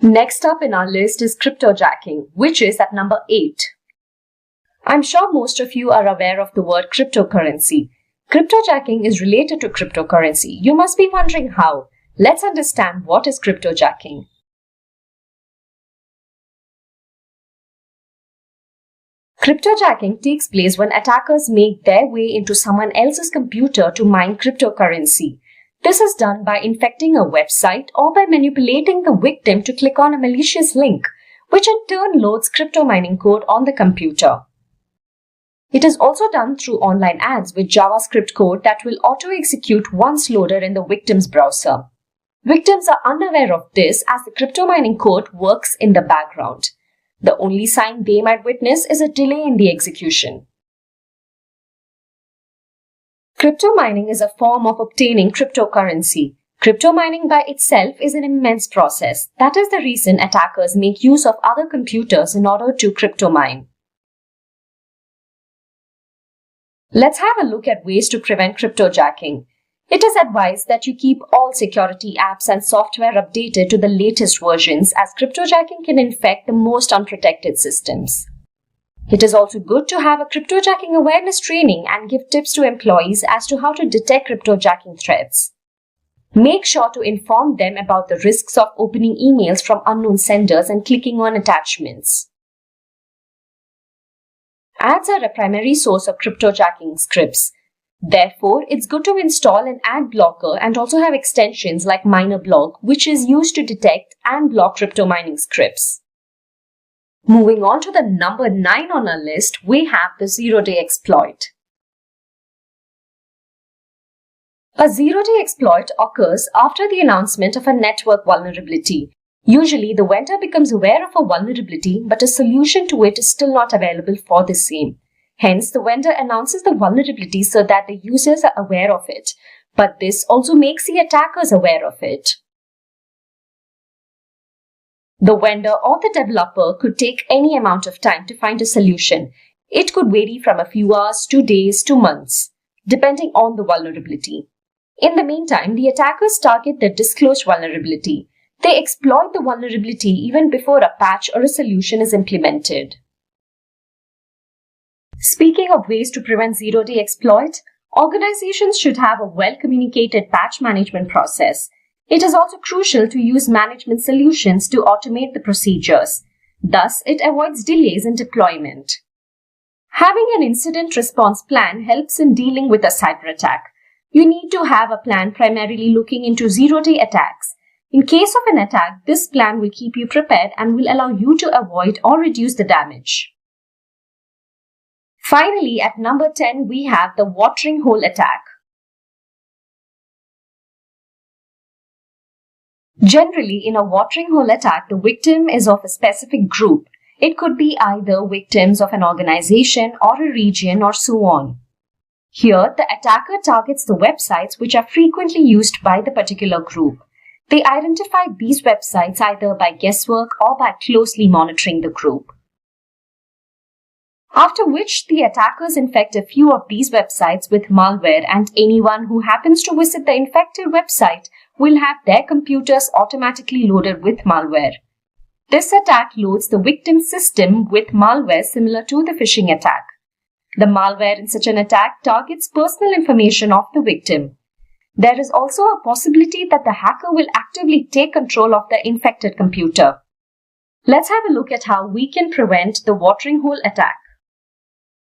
Next up in our list is cryptojacking, which is at number 8. I'm sure most of you are aware of the word cryptocurrency. Cryptojacking is related to cryptocurrency. You must be wondering how. Let's understand what is cryptojacking. Cryptojacking takes place when attackers make their way into someone else's computer to mine cryptocurrency. This is done by infecting a website or by manipulating the victim to click on a malicious link, which in turn loads crypto mining code on the computer. It is also done through online ads with JavaScript code that will auto-execute once loaded in the victim's browser. Victims are unaware of this as the crypto mining code works in the background. The only sign they might witness is a delay in the execution. Crypto mining is a form of obtaining cryptocurrency. Crypto mining by itself is an immense process. That is the reason attackers make use of other computers in order to crypto mine. Let's have a look at ways to prevent cryptojacking. It is advised that you keep all security apps and software updated to the latest versions, as cryptojacking can infect the most unprotected systems. It is also good to have a cryptojacking awareness training and give tips to employees as to how to detect cryptojacking threats. Make sure to inform them about the risks of opening emails from unknown senders and clicking on attachments. Ads are a primary source of cryptojacking scripts. Therefore, it's good to install an ad blocker and also have extensions like MinerBlock, which is used to detect and block crypto mining scripts. Moving on to the number 9 on our list, we have the zero-day exploit. A zero-day exploit occurs after the announcement of a network vulnerability. Usually, the vendor becomes aware of a vulnerability, but a solution to it is still not available for the same. Hence, the vendor announces the vulnerability so that the users are aware of it. But this also makes the attackers aware of it. The vendor or the developer could take any amount of time to find a solution. It could vary from a few hours to days to months, depending on the vulnerability. In the meantime, the attackers target the disclosed vulnerability. They exploit the vulnerability even before a patch or a solution is implemented. Speaking of ways to prevent zero-day exploit, organizations should have a well-communicated patch management process. It is also crucial to use management solutions to automate the procedures. Thus, it avoids delays in deployment. Having an incident response plan helps in dealing with a cyber attack. You need to have a plan primarily looking into zero-day attacks. In case of an attack, this plan will keep you prepared and will allow you to avoid or reduce the damage. Finally, at number 10, we have the watering hole attack. Generally, in a watering hole attack, the victim is of a specific group. It could be either victims of an organization or a region or so on. Here, the attacker targets the websites which are frequently used by the particular group. They identify these websites either by guesswork or by closely monitoring the group. After which, the attackers infect a few of these websites with malware, and anyone who happens to visit the infected website will have their computers automatically loaded with malware. This attack loads the victim's system with malware similar to the phishing attack. The malware in such an attack targets personal information of the victim. There is also a possibility that the hacker will actively take control of the infected computer. Let's have a look at how we can prevent the watering hole attack.